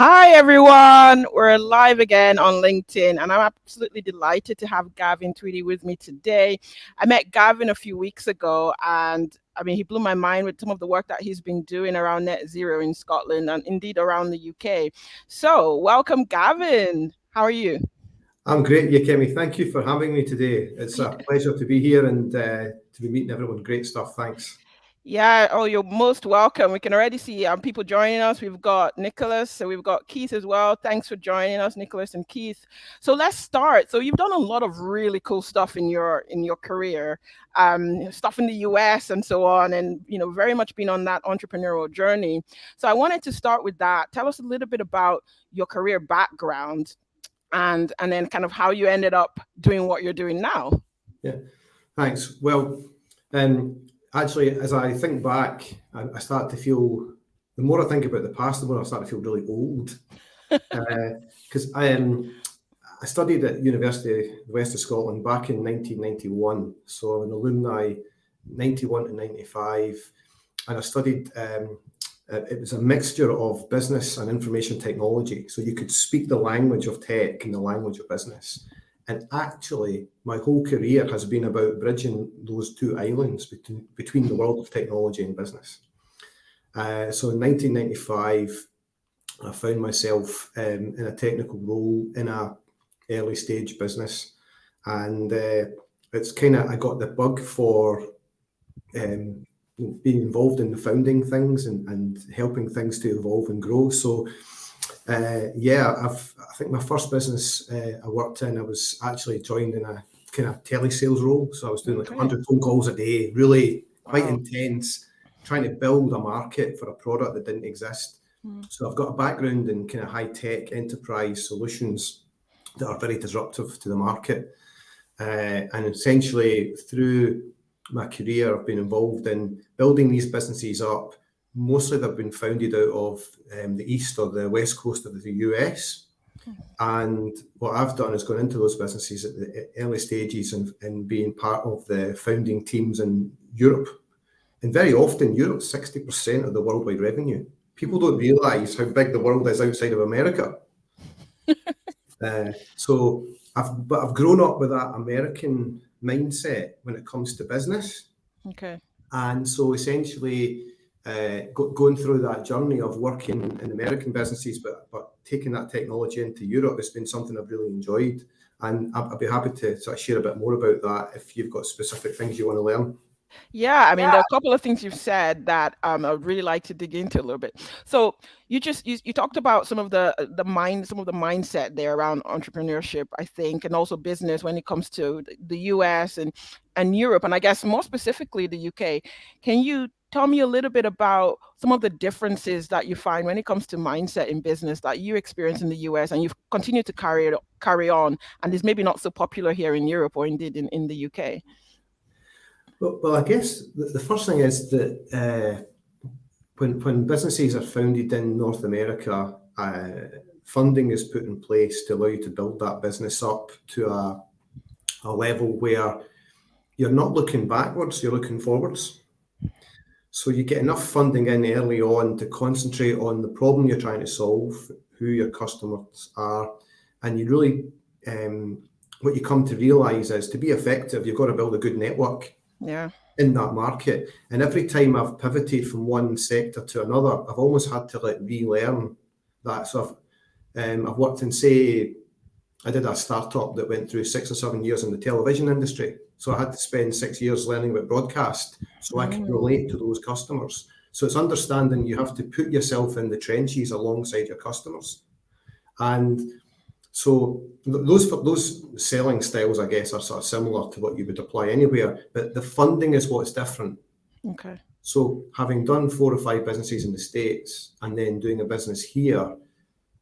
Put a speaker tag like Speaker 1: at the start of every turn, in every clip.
Speaker 1: Hi, everyone. We're live again on LinkedIn, and I'm absolutely delighted to have Gavin Tweedy with me today. I met Gavin a few weeks ago, and he blew my mind with some of the work that he's been doing around net zero in Scotland and indeed around the UK. So, welcome, Gavin. How are you?
Speaker 2: I'm great, Yakemi. Thank you for having me today. It's a pleasure to be here and to be meeting everyone. Great stuff. Thanks.
Speaker 1: Yeah, oh, you're most welcome. We can already see people joining us. We've got Nicholas, so we've got Keith as well. Thanks for joining us, Nicholas and Keith. So let's start. So you've done a lot of really cool stuff in your career, stuff in the US and so on, and very much been on that entrepreneurial journey. So I wanted to start with that. Tell us a little bit about your career background, and then kind of how you ended up doing what you're doing now.
Speaker 2: Yeah, thanks. Well, actually, as I think back, I start to feel, the more I think about the past, the more I start to feel really old. Because I studied at University of the West of Scotland back in 1991. So I'm an alumni 91 to 95. And I studied, it was a mixture of business and information technology. So you could speak the language of tech and the language of business. And actually, my whole career has been about bridging those two islands between the world of technology and business. So in 1995, I found myself in a technical role in a early stage business. And it's kind of, I got the bug for being involved in the founding things and helping things to evolve and grow. So I think my first business I worked in, I was actually joined in a kind of telesales role. So I was doing like 100 phone calls a day, really quite intense, trying to build a market for a product that didn't exist. So I've got a background in kind of high-tech enterprise solutions that are very disruptive to the market. And essentially through my career, I've been involved in building these businesses up. Mostly they've been founded out of the east or the west coast of the US. And what I've done is gone into those businesses at the early stages and being part of the founding teams in Europe. And very often Europe's 60% of the worldwide revenue. People don't realise how big the world is outside of America. So I've grown up with that American mindset when it comes to business.
Speaker 1: Okay.
Speaker 2: And so essentially going through that journey of working in American businesses, but taking that technology into Europe has been something I've really enjoyed. And I'd be happy to sort of share a bit more about that if you've got specific things you want to learn.
Speaker 1: Yeah, there are a couple of things you've said that I would really like to dig into a little bit. So you talked about some of the mindset there around entrepreneurship, I think, and also business when it comes to the US and Europe, and I guess more specifically the UK. Can you tell me a little bit about some of the differences that you find when it comes to mindset in business that you experience in the US and you've continued to carry on, and is maybe not so popular here in Europe or indeed in the UK?
Speaker 2: Well, I guess the first thing is that when businesses are founded in North America, funding is put in place to allow you to build that business up to a level where you're not looking backwards, you're looking forwards. So you get enough funding in early on to concentrate on the problem you're trying to solve, who your customers are, and you really, what you come to realise is to be effective, you've got to build a good network. In that market. And every time I've pivoted from one sector to another, I've almost had to relearn that. So I've worked in, say, I did a startup that went through 6 or 7 years in the television industry. So I had to spend 6 years learning about broadcast so I can relate to those customers. So it's understanding you have to put yourself in the trenches alongside your customers. And so those selling styles, I guess, are sort of similar to what you would apply anywhere, but the funding is what's different.
Speaker 1: Okay.
Speaker 2: So having done 4 or 5 businesses in the States and then doing a business here,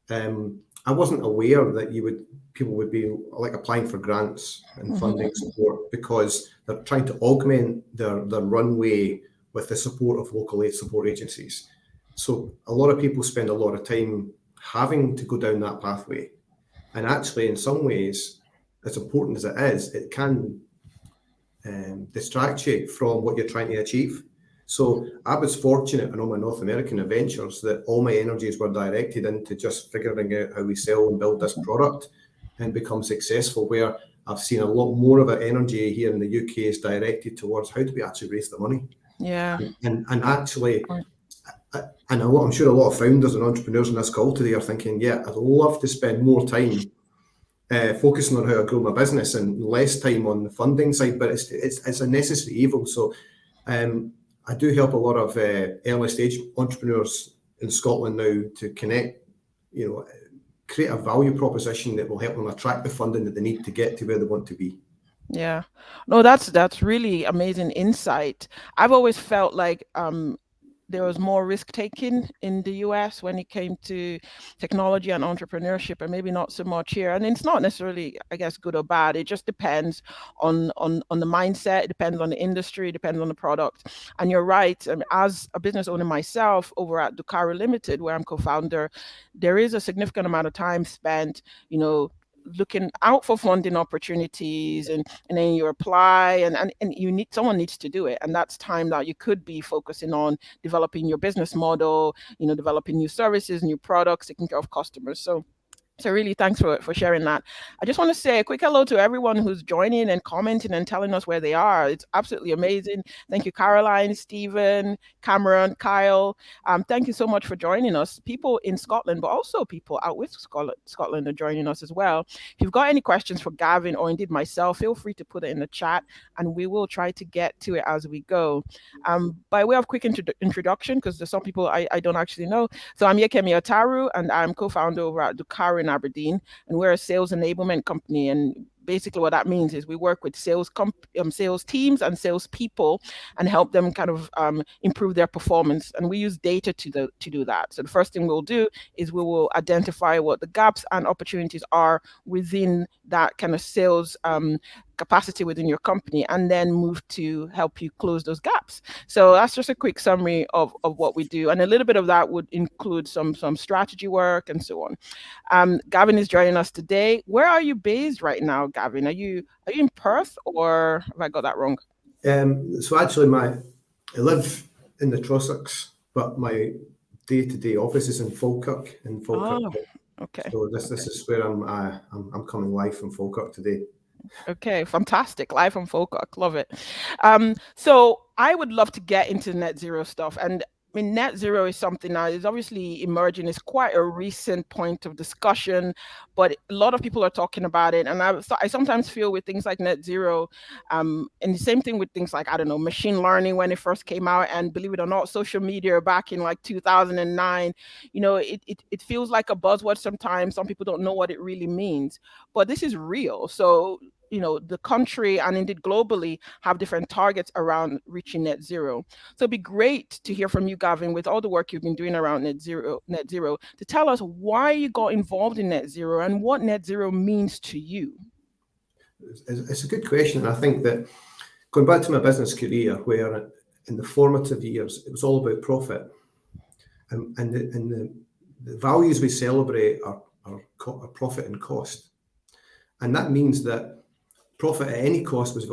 Speaker 2: I wasn't aware that people would be like applying for grants and funding support because they're trying to augment their runway with the support of local aid support agencies. So a lot of people spend a lot of time having to go down that pathway. And actually, in some ways, as important as it is, it can distract you from what you're trying to achieve. So I was fortunate in all my North American adventures that all my energies were directed into just figuring out how we sell and build this product and become successful, where I've seen a lot more of our energy here in the UK is directed towards how do we actually raise the money.
Speaker 1: Yeah.
Speaker 2: And actually, and I'm sure a lot of founders and entrepreneurs in this call today are thinking, yeah, I'd love to spend more time focusing on how I grow my business and less time on the funding side, but it's a necessary evil. So I do help a lot of early stage entrepreneurs in Scotland now to connect, create a value proposition that will help them attract the funding that they need to get to where they want to be.
Speaker 1: Yeah. No, that's really amazing insight. I've always felt like there was more risk taking in the US when it came to technology and entrepreneurship, and maybe not so much here. And it's not necessarily, I guess, good or bad. It just depends on the mindset. It depends on the industry. It depends on the product. And you're right. As a business owner myself over at Ducaro Limited, where I'm co-founder, there is a significant amount of time spent, looking out for funding opportunities, and then you apply, and someone needs to do it, and that's time that you could be focusing on developing your business model, developing new services, new products, taking care of customers. So really, thanks for sharing that. I just want to say a quick hello to everyone who's joining and commenting and telling us where they are. It's absolutely amazing. Thank you, Caroline, Stephen, Cameron, Kyle. Thank you so much for joining us. People in Scotland, but also people out with Scotland are joining us as well. If you've got any questions for Gavin or indeed myself, feel free to put it in the chat, and we will try to get to it as we go. By way of quick introduction, because there's some people I don't actually know. So I'm Yekemi Otaru, and I'm co-founder over at Ducaro in Aberdeen, and we're a sales enablement company. And basically what that means is we work with sales teams and sales people and help them kind of improve their performance, and we use data to do that. So the first thing we'll do is we will identify what the gaps and opportunities are within that kind of sales capacity within your company, and then move to help you close those gaps. So that's just a quick summary of what we do, and a little bit of that would include some strategy work and so on. Gavin is joining us today. Where are you based right now, Gavin? Are you in Perth, or have I got that wrong?
Speaker 2: So actually, I live in the Trossachs, but my day-to-day office is in Falkirk.
Speaker 1: Oh, okay.
Speaker 2: So this is where I'm coming live from Falkirk today.
Speaker 1: Okay, fantastic. Live from Falkirk. Love it. So I would love to get into net zero stuff. And I mean, net zero is something that is obviously emerging. It's quite a recent point of discussion, but a lot of people are talking about it. And I sometimes feel with things like net zero, and the same thing with things like, I don't know, machine learning when it first came out, and believe it or not, social media back in like 2009, it feels like a buzzword sometimes. Some people don't know what it really means, but this is real. So the country and indeed globally have different targets around reaching net zero. So it'd be great to hear from you, Gavin, with all the work you've been doing around net zero, to tell us why you got involved in net zero and what net zero means to you.
Speaker 2: It's a good question. I think that going back to my business career, where in the formative years, it was all about profit. And the values we celebrate are profit and cost. And that means that profit at any cost was,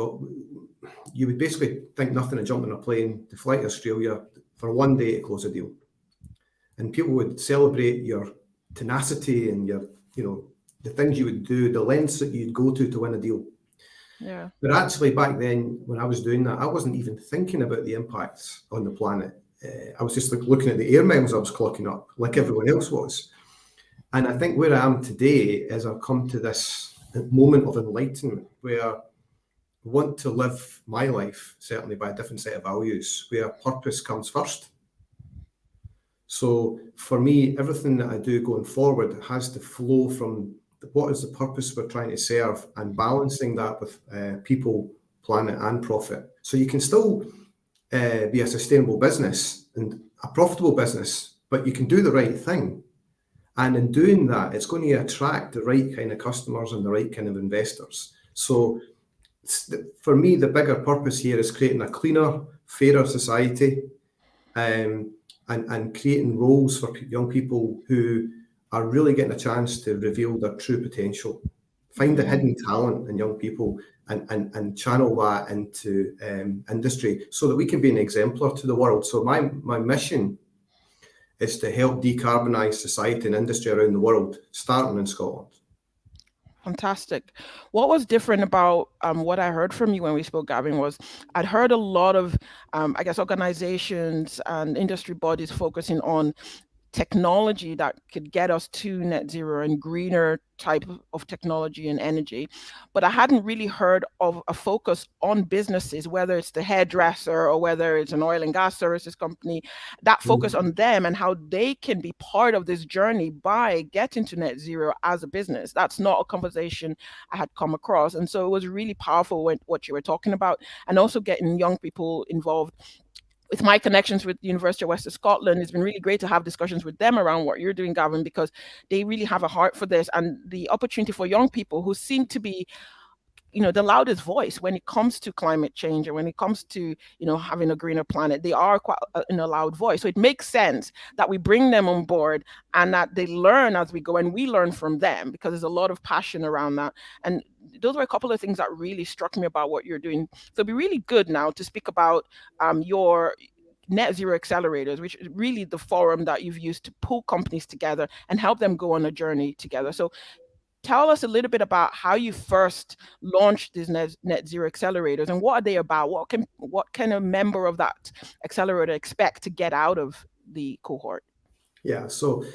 Speaker 2: you would basically think nothing of jumping on a plane to fly to Australia for one day to close a deal. And people would celebrate your tenacity and your, the things you would do, the lengths that you'd go to win a deal.
Speaker 1: Yeah.
Speaker 2: But actually back then, when I was doing that, I wasn't even thinking about the impacts on the planet. I was just looking at the air miles I was clocking up, like everyone else was. And I think where I am today is I've come to this moment of enlightenment where I want to live my life certainly by a different set of values, where purpose comes first. So for me, everything that I do going forward has to flow from what is the purpose we're trying to serve, and balancing that with people, planet, and profit. So you can still be a sustainable business and a profitable business, but you can do the right thing. And in doing that, it's going to attract the right kind of customers and the right kind of investors. So for me, the bigger purpose here is creating a cleaner, fairer society, and creating roles for young people who are really getting a chance to reveal their true potential Find the hidden talent in young people and channel that into industry so that we can be an exemplar to the world. So my mission is to help decarbonise society and industry around the world, starting in Scotland.
Speaker 1: Fantastic. What was different about what I heard from you when we spoke, Gavin, was I'd heard a lot of, I guess, organizations and industry bodies focusing on technology that could get us to net zero and greener type of technology and energy. But I hadn't really heard of a focus on businesses, whether it's the hairdresser or whether it's an oil and gas services company, that focus on them and how they can be part of this journey by getting to net zero as a business. That's not a conversation I had come across. And so it was really powerful what you were talking about, and also getting young people involved. With my connections with the University of Western Scotland, it's been really great to have discussions with them around what you're doing, Gavin, because they really have a heart for this, and the opportunity for young people who seem to be, the loudest voice when it comes to climate change and when it comes to, having a greener planet. They are quite in a loud voice. So it makes sense that we bring them on board and that they learn as we go and we learn from them, because there's a lot of passion around that. And those were a couple of things that really struck me about what you're doing. So it'd be really good now to speak about your Net Zero Accelerators, which is really the forum that you've used to pull companies together and help them go on a journey together. So tell us a little bit about how you first launched these net zero accelerators, and what are they about? What can a member of that accelerator expect to get out of the cohort?
Speaker 2: Yeah, so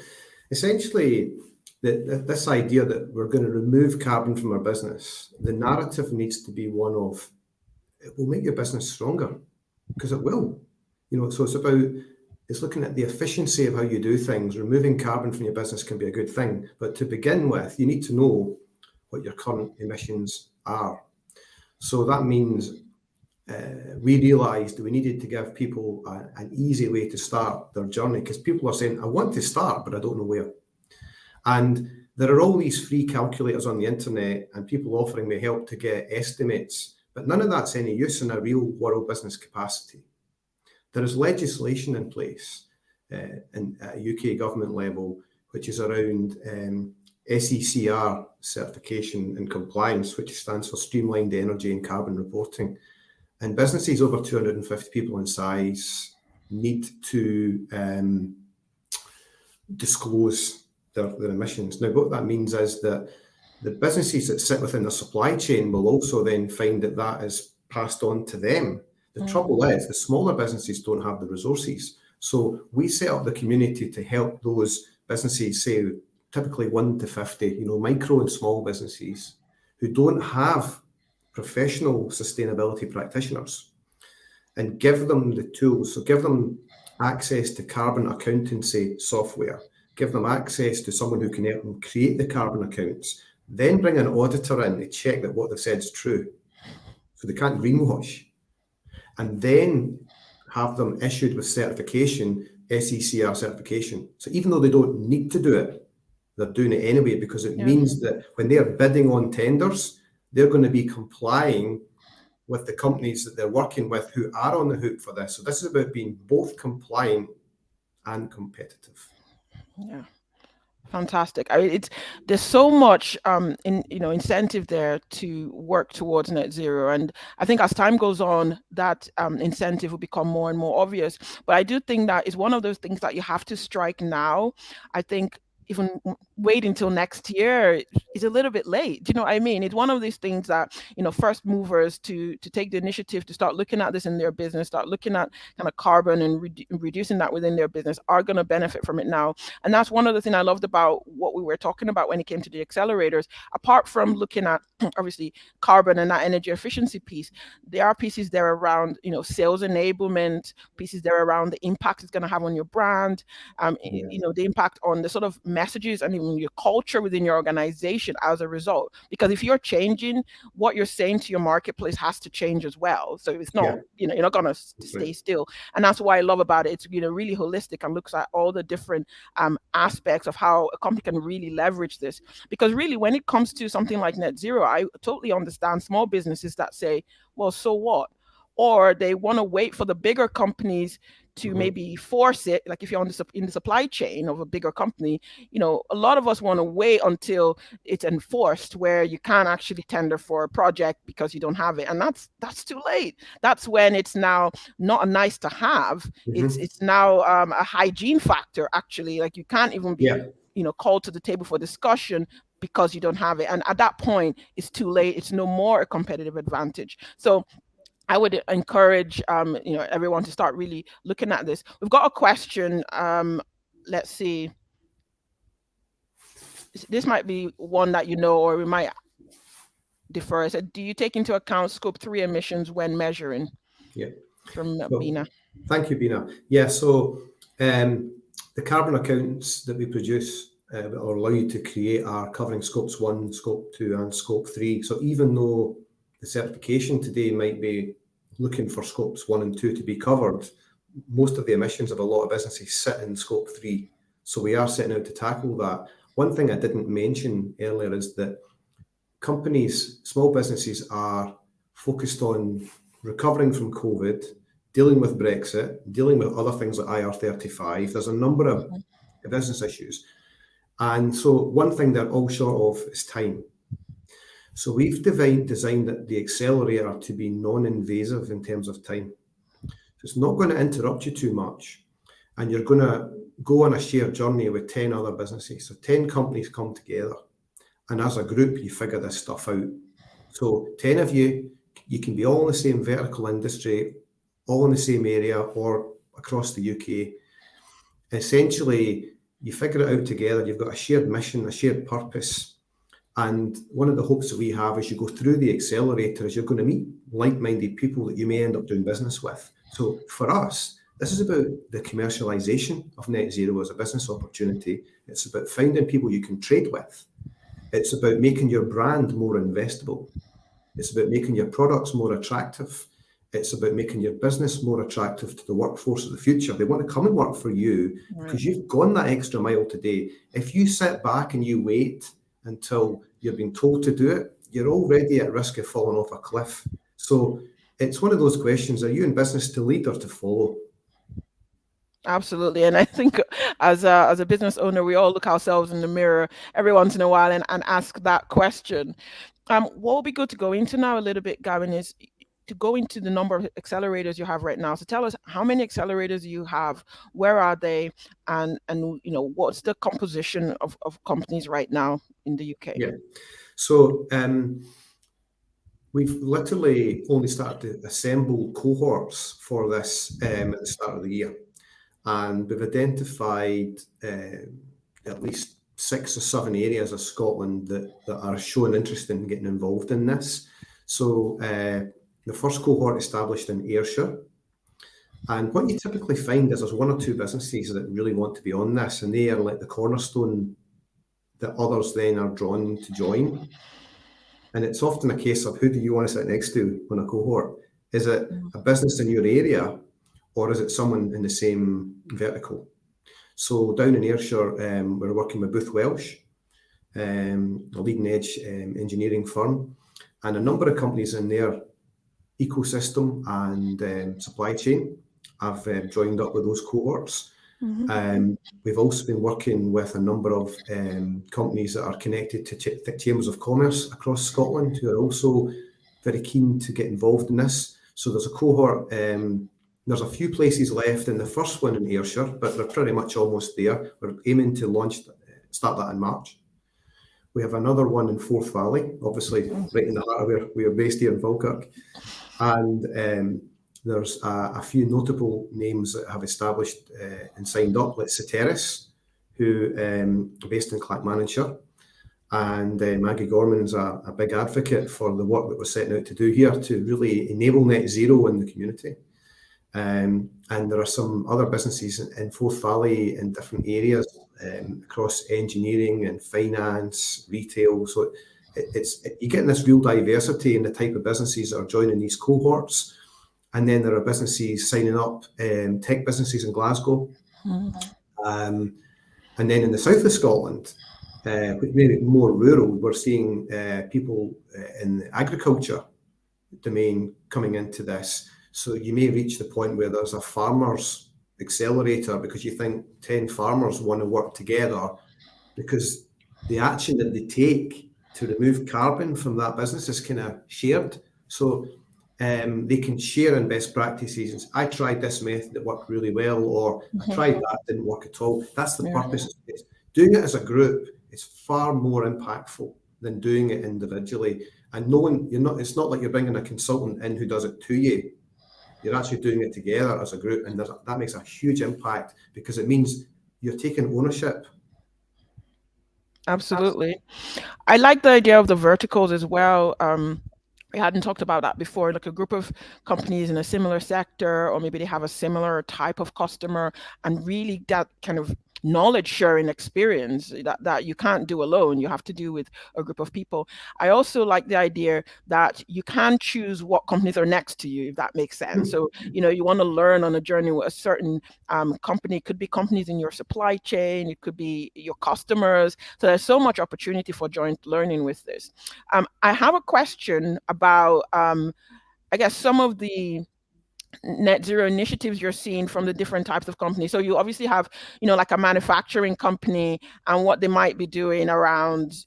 Speaker 2: essentially, this idea that we're going to remove carbon from our business, the narrative needs to be one of, it will make your business stronger, because it will. So it's looking at the efficiency of how you do things. Removing carbon from your business can be a good thing, but to begin with, you need to know what your current emissions are. So that means we realised we needed to give people an easy way to start their journey, because people are saying, I want to start, but I don't know where. And there are all these free calculators on the internet and people offering me help to get estimates, but none of that's any use in a real world business capacity. There is legislation in place at UK government level, which is around SECR certification and compliance, which stands for Streamlined Energy and Carbon Reporting. And businesses over 250 people in size need to disclose their emissions. Now, what that means is that the businesses that sit within the supply chain will also then find that is passed on to them. The trouble is the smaller businesses don't have the resources. So we set up the community to help those businesses, say typically 1 to 50, micro and small businesses who don't have professional sustainability practitioners, and give them the tools. So give them access to carbon accountancy software, give them access to someone who can help them create the carbon accounts, then bring an auditor in to check that what they've said is true. So they can't greenwash. And then have them issued with certification, SECR certification. So even though they don't need to do it, they're doing it anyway, because it means that when they're bidding on tenders, they're going to be complying with the companies that they're working with who are on the hook for this. So this is about being both compliant and competitive.
Speaker 1: Yeah. Fantastic. I mean, there's so much incentive there to work towards net zero, and I think as time goes on, that incentive will become more and more obvious. But I do think that is one of those things that you have to strike now. I think even wait until next year is a little bit late. Do you know what I mean? It's one of these things that, first movers to take the initiative to start looking at this in their business, start looking at kind of carbon and reducing that within their business, are going to benefit from it now. And that's one of the things I loved about what we were talking about when it came to the accelerators. Apart from looking at obviously carbon and that energy efficiency piece, there are pieces there around, sales enablement, pieces there around the impact it's going to have on your brand, the impact on the sort of messages and even your culture within your organization as a result. Because if you're changing, what you're saying to your marketplace has to change as well. So it's not, you're not going to stay still. And that's what I love about it. It's, really holistic and looks at all the different aspects of how a company can really leverage this. Because really, when it comes to something like net zero, I totally understand small businesses that say, well, so what? Or they want to wait for the bigger companies to maybe force it. Like if you're in the supply chain of a bigger company, a lot of us want to wait until it's enforced, where you can't actually tender for a project because you don't have it, and that's too late. That's when it's now not a nice to have. It's now a hygiene factor, actually. Like you can't even be called to the table for discussion because you don't have it, and at that point it's too late. It's no more a competitive advantage. So I would encourage everyone to start really looking at this. We've got a question. Let's see. This might be one that or we might defer. I said, do you take into account Scope 3 emissions when measuring?
Speaker 2: Yeah.
Speaker 1: From Bina.
Speaker 2: Thank you, Bina. Yeah, so the carbon accounts that we produce or allow you to create are covering Scopes 1, Scope 2 and Scope 3. So even though the certification today might be looking for Scopes 1 and 2 to be covered, most of the emissions of a lot of businesses sit in Scope 3. So we are setting out to tackle that. One thing I didn't mention earlier is that companies, small businesses, are focused on recovering from COVID, dealing with Brexit, dealing with other things like IR35. There's a number of business issues. And so one thing they're all short of is time. So we've designed the accelerator to be non-invasive in terms of time. So it's not going to interrupt you too much. And you're going to go on a shared journey with 10 other businesses. So 10 companies come together. And as a group, you figure this stuff out. So 10 of you can be all in the same vertical industry, all in the same area or across the UK. Essentially, you figure it out together. You've got a shared mission, a shared purpose. And one of the hopes that we have as you go through the accelerator is you're going to meet like-minded people that you may end up doing business with. So for us, this is about the commercialization of net zero as a business opportunity. It's about finding people you can trade with. It's about making your brand more investable. It's about making your products more attractive. It's about making your business more attractive to the workforce of the future. They want to come and work for you because you've gone that extra mile today. If you sit back and you wait until you're being told to do it, you're already at risk of falling off a cliff. So it's one of those questions, are you in business to lead or to follow?
Speaker 1: Absolutely. And I think as a business owner, we all look ourselves in the mirror every once in a while and ask that question. What will be good to go into now a little bit, Gavin, is to go into the number of accelerators you have right now. So tell us how many accelerators you have, where are they, and what's the composition of companies right now in the UK?
Speaker 2: Yeah. So we've literally only started to assemble cohorts for this at the start of the year. And we've identified at least 6 or 7 areas of Scotland that are showing interest in getting involved in this. So the first cohort established in Ayrshire. And what you typically find is there's 1 or 2 businesses that really want to be on this, and they are like the cornerstone that others then are drawn to join. And it's often a case of who do you want to sit next to on a cohort? Is it a business in your area, or is it someone in the same vertical? So down in Ayrshire, we're working with Booth Welsh, a leading edge engineering firm, and a number of companies in their ecosystem and supply chain have joined up with those cohorts. We've also been working with a number of companies that are connected to chambers of commerce across Scotland who are also very keen to get involved in this. So there's a cohort. There's a few places left in the first one in Ayrshire, but we're pretty much almost there. We're aiming to start that in March. We have another one in Forth Valley, obviously right in the heart of where we are based here in Falkirk. And there's a few notable names that have established and signed up, like Ceteris, who are based in Clackmannanshire. And Maggie Gorman is a big advocate for the work that we're setting out to do here to really enable net zero in the community. And there are some other businesses in Forth Valley in different areas across engineering and finance, retail. So you're getting this real diversity in the type of businesses that are joining these cohorts. And then there are businesses signing up, tech businesses in Glasgow. And then in the south of Scotland, which may be more rural, we're seeing people in the agriculture domain coming into this. So you may reach the point where there's a farmer's Accelerator because you think 10 farmers want to work together, because the action that they take to remove carbon from that business is kind of shared. So they can share in best practices. I tried this method that worked really well, or I tried that, didn't work at all. That's the purpose. It's doing it as a group is far more impactful than doing it individually. And it's not like you're bringing a consultant in who does it to you. You're actually doing it together as a group, and that makes a huge impact because it means you're taking ownership.
Speaker 1: Absolutely. I like the idea of the verticals as well. We hadn't talked about that before, like a group of companies in a similar sector, or maybe they have a similar type of customer, and really that kind of knowledge sharing experience that you can't do alone. You have to do with a group of people. I also like the idea that you can choose what companies are next to you, if that makes sense. So, you want to learn on a journey with a certain company. It could be companies in your supply chain, it could be your customers. So there's so much opportunity for joint learning with this. I have a question about, I guess, some of the net zero initiatives you're seeing from the different types of companies. So you obviously have, like a manufacturing company and what they might be doing around,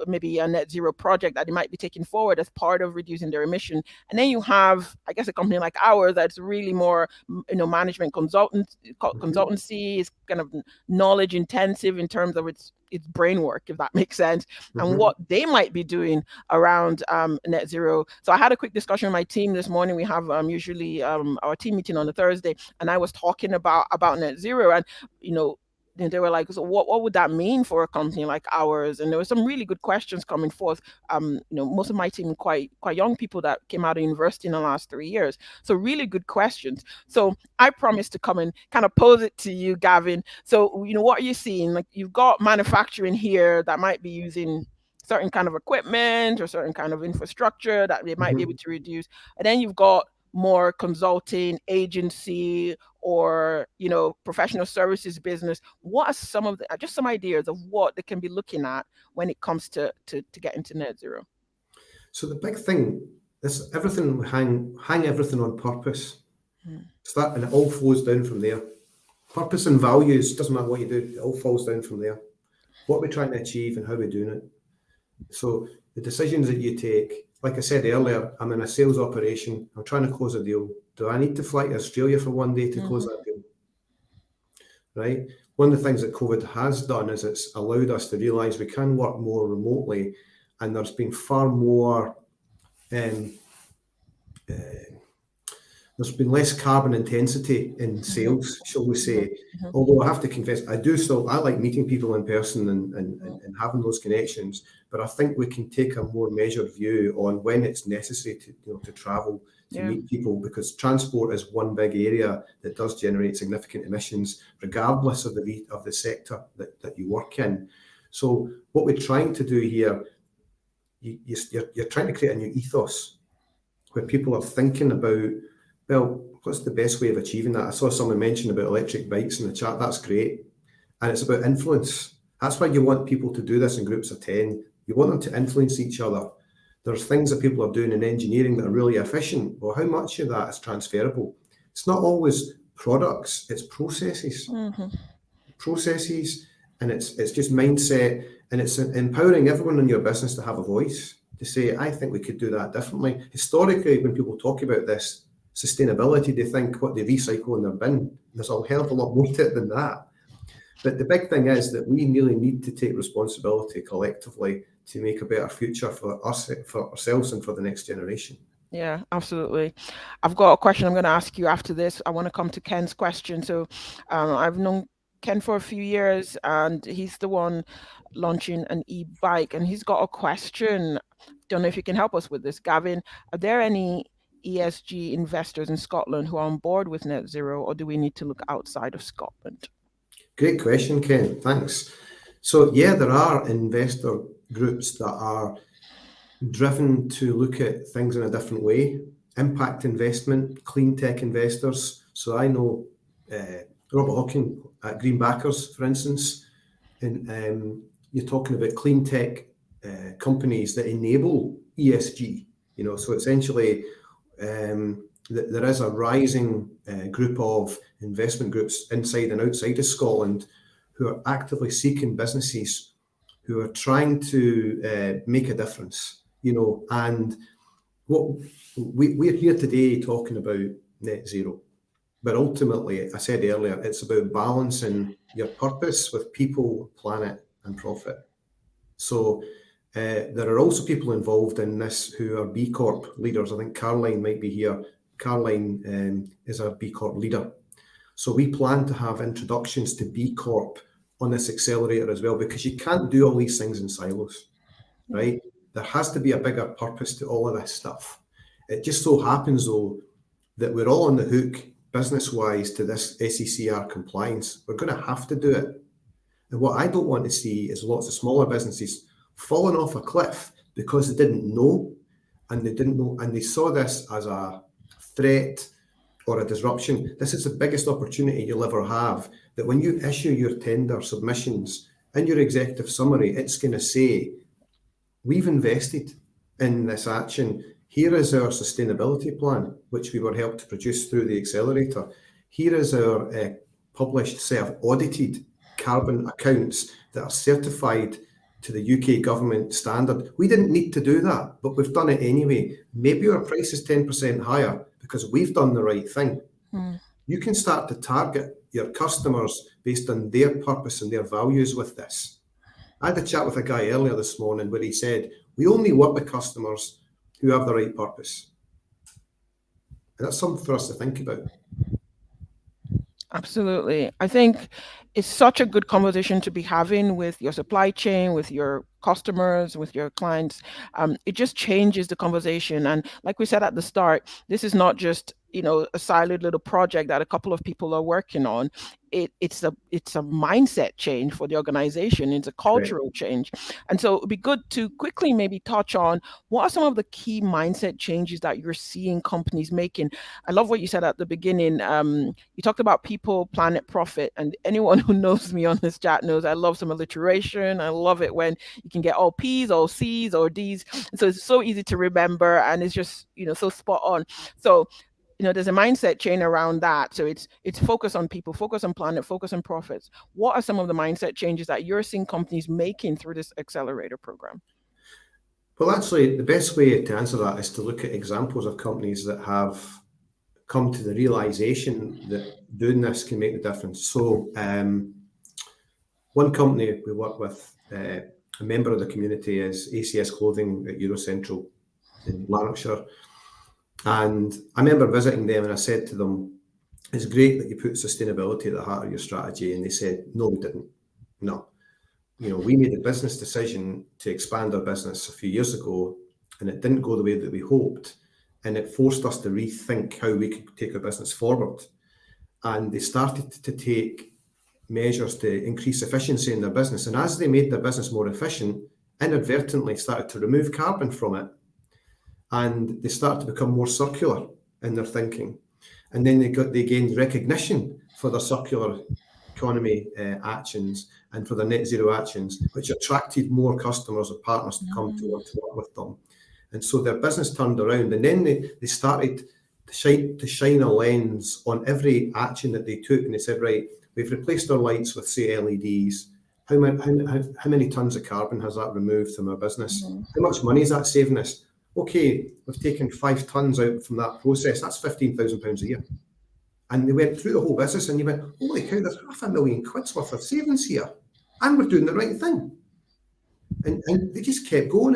Speaker 1: maybe a net zero project that they might be taking forward as part of reducing their emission. And then you have, I guess, a company like ours that's really more, management consultancy is kind of knowledge intensive in terms of its brain work, if that makes sense, and what they might be doing around net zero. So I had a quick discussion with my team this morning. We have usually our team meeting on a Thursday, and I was talking about net zero, and they were like, so what would that mean for a company like ours? And there were some really good questions coming forth. Most of my team quite young people that came out of university in the last 3 years. So really good questions. So I promised to come and kind of pose it to you, Gavin. So, what are you seeing? Like, you've got manufacturing here that might be using certain kind of equipment or certain kind of infrastructure that they might be able to reduce. And then you've got more consulting agency or professional services business. What are some of just some ideas of what they can be looking at when it comes to get into net zero?
Speaker 2: So the big thing is everything, hang everything on purpose. And it all flows down from there. Purpose and values, doesn't matter what you do, it all falls down from there. What we're trying to achieve and how we're doing it. So the decisions that you take, like I said earlier, I'm in a sales operation, I'm trying to close a deal. Do I need to fly to Australia for one day to close that deal? Right? One of the things that COVID has done is it's allowed us to realise we can work more remotely, and there's been far more, there's been less carbon intensity in sales, shall we say. Although I have to confess, I like meeting people in person and having those connections, but I think we can take a more measured view on when it's necessary to travel to meet people, because transport is one big area that does generate significant emissions, regardless of the sector that you work in. So what we're trying to do here, you're trying to create a new ethos where people are thinking about, well, what's the best way of achieving that? I saw someone mention about electric bikes in the chat. That's great. And it's about influence. That's why you want people to do this in groups of 10. You want them to influence each other. There's things that people are doing in engineering that are really efficient. Well, how much of that is transferable? It's not always products, it's processes. Processes, and it's just mindset, and it's empowering everyone in your business to have a voice, to say, I think we could do that differently. Historically, when people talk about this, sustainability, they think what they recycle in their bin. There's a hell of a lot more to it than that. But the big thing is that we really need to take responsibility collectively to make a better future for us, for ourselves, and for the next generation.
Speaker 1: Yeah, absolutely. I've got a question I'm going to ask you after this. I want to come to Ken's question. So I've known Ken for a few years, and he's the one launching an e-bike, and he's got a question. Don't know if you can help us with this, Gavin. Are there any ESG investors in Scotland who are on board with net zero, or do we need to look outside of Scotland?
Speaker 2: Great question, Ken. Thanks. So yeah, there are investor groups that are driven to look at things in a different way. Impact investment, clean tech investors. So I know Robert Hawking at Greenbackers, for instance, and you're talking about clean tech companies that enable ESG. So essentially, there is a rising group of investment groups inside and outside of Scotland who are actively seeking businesses who are trying to make a difference, and what we're here today talking about net zero. But ultimately, I said earlier, it's about balancing your purpose with people, planet, and profit. So there are also people involved in this who are B Corp leaders. I think Caroline might be here. Caroline is a B Corp leader. So we plan to have introductions to B Corp on this accelerator as well, because you can't do all these things in silos, right? There has to be a bigger purpose to all of this stuff. It just so happens, though, that we're all on the hook business-wise to this SECR compliance. We're going to have to do it. And what I don't want to see is lots of smaller businesses falling off a cliff because they didn't know, and they saw this as a threat or a disruption. This is the biggest opportunity you'll ever have, that when you issue your tender submissions in your executive summary, it's going to say, we've invested in this action. Here is our sustainability plan, which we were helped to produce through the accelerator. Here is our published set of audited carbon accounts that are certified to the UK government standard. We didn't need to do that, but we've done it anyway. Maybe our price is 10% higher because we've done the right thing. You can start to target your customers based on their purpose and their values with this. I had a chat with a guy earlier this morning where he said, we only work with customers who have the right purpose. And that's something for us to think about.
Speaker 1: Absolutely. I think it's such a good conversation to be having with your supply chain, with your customers, with your clients. It just changes the conversation. And like we said at the start, this is not just a siloed little project that a couple of people are working on. It's a mindset change for the organization. It's a cultural change. And so it'd be good to quickly maybe touch on what are some of the key mindset changes that you're seeing companies making. I love what you said at the beginning. You talked about people, planet, profit. And anyone who knows me on this chat knows I love some alliteration. I love it when you can get all P's, all C's, or D's. And so it's so easy to remember, and it's just so spot on. So there's a mindset chain around that. So it's focus on people, focus on planet, focus on profits. What are some of the mindset changes that you're seeing companies making through this accelerator program?
Speaker 2: Well, actually, the best way to answer that is to look at examples of companies that have come to the realization that doing this can make the difference. So one company we work with, a member of the community, is ACS Clothing at Eurocentral in Lanarkshire. And I remember visiting them and I said to them, it's great that you put sustainability at the heart of your strategy. And they said, no, we didn't. No. We made a business decision to expand our business a few years ago, and it didn't go the way that we hoped. And it forced us to rethink how we could take our business forward. And they started to take measures to increase efficiency in their business. And as they made their business more efficient, inadvertently started to remove carbon from it. And they start to become more circular in their thinking. And then they gained recognition for their circular economy actions and for their net zero actions, which attracted more customers or partners to come to work with them. And so their business turned around, and then they started to shine a lens on every action that they took. And they said, right, we've replaced our lights with, say, LEDs. How many tons of carbon has that removed from our business? How much money is that saving us? Okay, we've taken 5 tons out from that process. That's £15,000 a year. And they went through the whole business, and you went, holy cow, there's £500,000 worth of savings here. And we're doing the right thing. And they just kept going,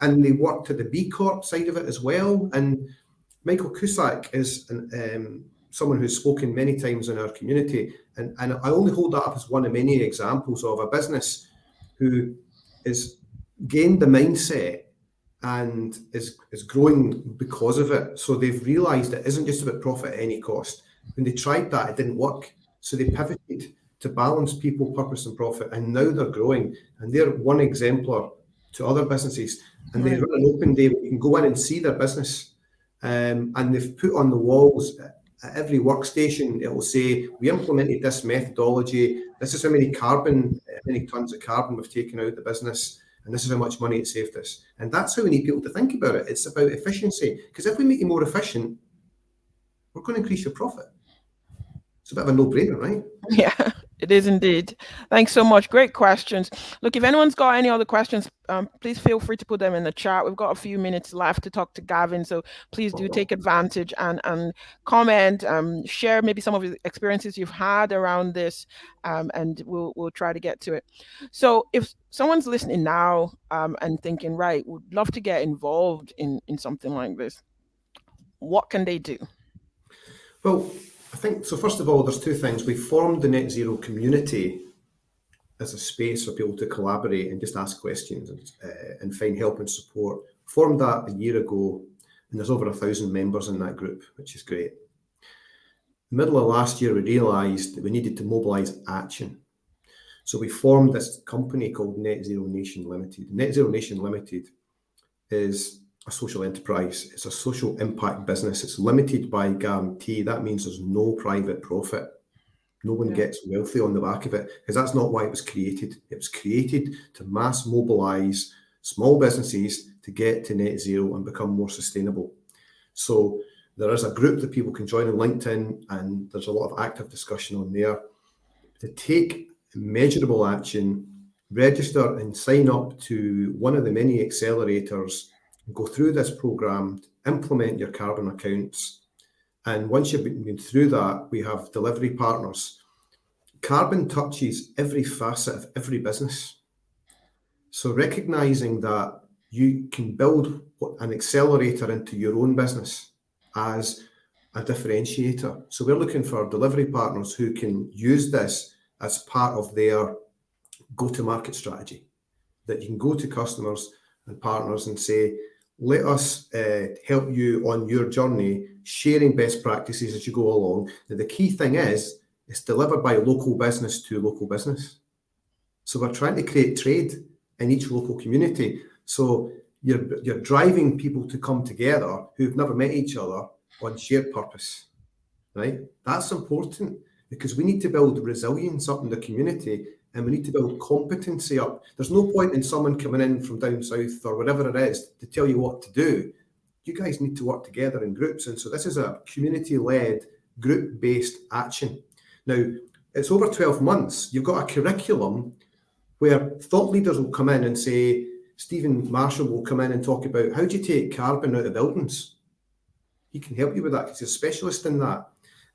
Speaker 2: and they worked at the B Corp side of it as well. And Michael Cusack is someone who's spoken many times in our community. And I only hold that up as one of many examples of a business who is gained the mindset and is growing because of it. So they've realised it isn't just about profit at any cost. When they tried that, it didn't work. So they pivoted to balance people, purpose and profit. And now they're growing. And they're one exemplar to other businesses. And they run an open day where you can go in and see their business. And they've put on the walls at every workstation, it will say, we implemented this methodology. This is how many tons of carbon we've taken out of the business. and this is how much money it saved us. And that's how we need people to think about it. It's about efficiency, because if we make you more efficient, we're going to increase your profit. It's a bit of a no-brainer, right?
Speaker 1: Yeah, it is indeed. Thanks so much. Great questions. Look, if anyone's got any other questions, please feel free to put them in the chat. We've got a few minutes left to talk to Gavin, so please do take advantage and comment, share maybe some of the experiences you've had around this, and we'll try to get to it. So if someone's listening now and thinking, right, would love to get involved in something like this, what can they do?
Speaker 2: Well, I think, so first of all, there's two things. We formed the Net Zero community as a space for people to collaborate and just ask questions and find help and support. Formed that a year ago, and there's over 1,000 members in that group, which is great. In the middle of last year, we realised that we needed to mobilise action. So we formed this company called Net Zero Nation Limited. Net Zero Nation Limited is a social enterprise. It's a social impact business. It's limited by guarantee. That means there's no private profit. No one gets wealthy on the back of it, because that's not why it was created. It was created to mass mobilise small businesses to get to net zero and become more sustainable. So there is a group that people can join on LinkedIn, and there's a lot of active discussion on there. To take measurable action, register and sign up to one of the many accelerators, go through this program, implement your carbon accounts. And once you've been through that, we have delivery partners. Carbon touches every facet of every business. So recognizing that you can build an accelerator into your own business as a differentiator. So we're looking for delivery partners who can use this as part of their go-to-market strategy, that you can go to customers and partners and say, let us help you on your journey, sharing best practices as you go along. Now, the key thing is, it's delivered by local business to local business. So we're trying to create trade in each local community. So you're driving people to come together who've never met each other on shared purpose, right? That's important, because we need to build resilience up in the community, and we need to build competency up. There's no point in someone coming in from down south or whatever it is to tell you what to do. You guys need to work together in groups. And so this is a community-led, group-based action. Now, it's over 12 months. You've got a curriculum where thought leaders will come in and say, Stephen Marshall will come in and talk about, how do you take carbon out of buildings? He can help you with that because he's a specialist in that.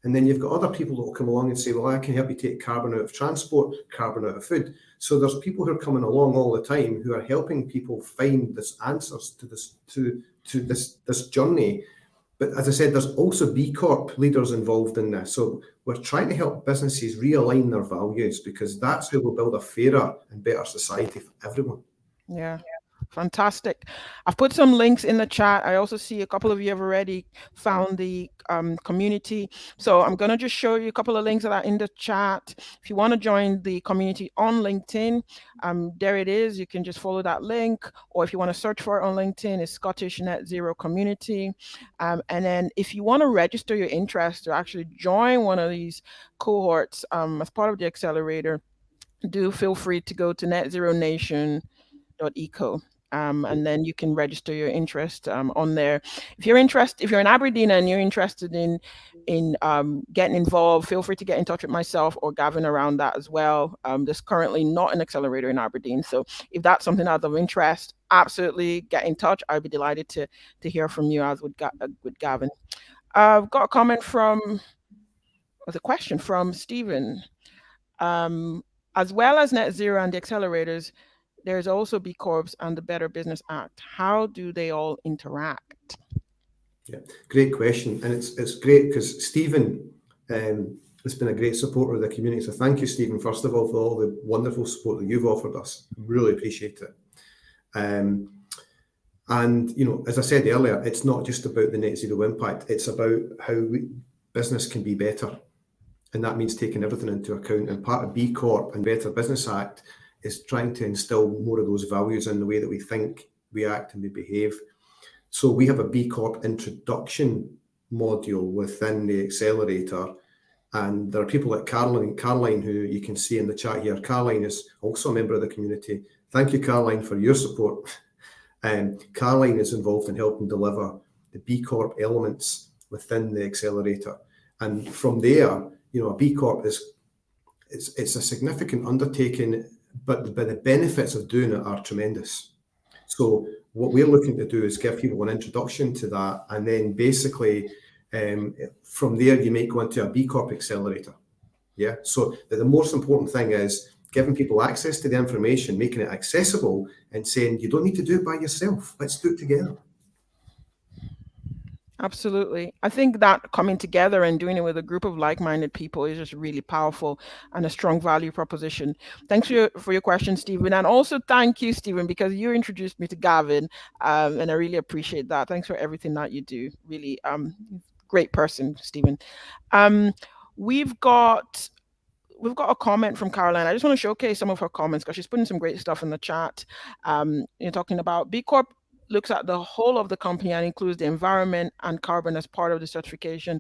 Speaker 2: And then you've got other people that will come along and say, well, I can help you take carbon out of transport, carbon out of food. So there's people who are coming along all the time who are helping people find this answers to this journey. But as I said, there's also BCorp leaders involved in this. So we're trying to help businesses realign their values, because that's how we'll build a fairer and better society for everyone.
Speaker 1: Yeah. Fantastic. I've put some links in the chat. I also see a couple of you have already found the community. So I'm going to just show you a couple of links that are in the chat. If you want to join the community on LinkedIn, there it is. You can just follow that link. Or if you want to search for it on LinkedIn, it's Scottish Net Zero Community. And then if you want to register your interest to actually join one of these cohorts as part of the accelerator, do feel free to go to netzeronation.eco. And then you can register your interest on there. If you're in Aberdeen and you're interested in getting involved, feel free to get in touch with myself or Gavin around that as well. There's currently not an accelerator in Aberdeen, so if that's something that's of interest, absolutely get in touch. I'd be delighted to hear from you, as with Gavin. I've got a question from Stephen. As well as Net Zero and the accelerators, there's also BCorps and the Better Business Act. How do they all interact?
Speaker 2: Yeah, great question. And it's great because Stephen has been a great supporter of the community. So thank you, Stephen, first of all, for all the wonderful support that you've offered us. Really appreciate it. And, you know, as I said earlier, it's not just about the net zero impact. It's about how business can be better. And that means taking everything into account. And part of BCorp and Better Business Act is trying to instill more of those values in the way that we think, we act and we behave. So we have a BCorp introduction module within the accelerator. And there are people like Caroline, who you can see in the chat here. Caroline is also a member of the community. Thank you, Caroline, for your support. Caroline is involved in helping deliver the B Corp elements within the accelerator. And from there, a B Corp it's a significant undertaking, but the benefits of doing it are tremendous. So what we're looking to do is give people an introduction to that, and then basically from there you might go into a B Corp accelerator. Yeah. So the most important thing is giving people access to the information, making it accessible, and saying you don't need to do it by yourself. Let's do it together.
Speaker 1: Absolutely. I think that coming together and doing it with a group of like-minded people is just really powerful and a strong value proposition. Thanks for your question, Stephen. And also thank you, Stephen, because you introduced me to Gavin, and I really appreciate that. Thanks for everything that you do. Really great person, Stephen. Um, we've got a comment from Caroline. I just want to showcase some of her comments because she's putting some great stuff in the chat. You're talking about B Corp looks at the whole of the company and includes the environment and carbon as part of the certification.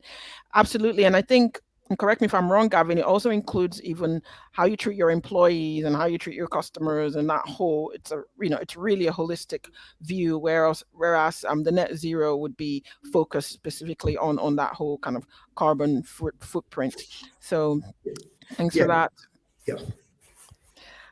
Speaker 1: Absolutely. And I think, and correct me if I'm wrong, Gavin, it also includes even how you treat your employees and how you treat your customers, and that whole, it's really a holistic view, whereas the net zero would be focused specifically on that whole kind of carbon footprint. So thanks for that.
Speaker 2: Yeah.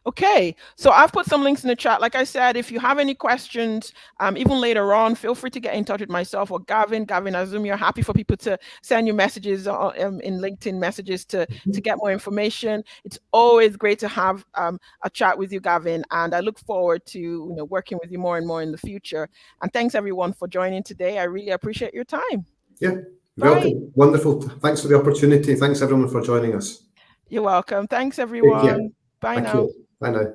Speaker 1: Okay, so I've put some links in the chat. Like I said, if you have any questions, even later on, feel free to get in touch with myself or Gavin. Gavin, I assume you're happy for people to send you messages in LinkedIn messages to get more information. It's always great to have a chat with you, Gavin, and I look forward to working with you more and more in the future. And thanks everyone for joining today. I really appreciate your time.
Speaker 2: Yeah, welcome. Wonderful. Thanks for the opportunity. Thanks everyone for joining us.
Speaker 1: You're welcome. Thanks everyone. Bye now.
Speaker 2: Bye now.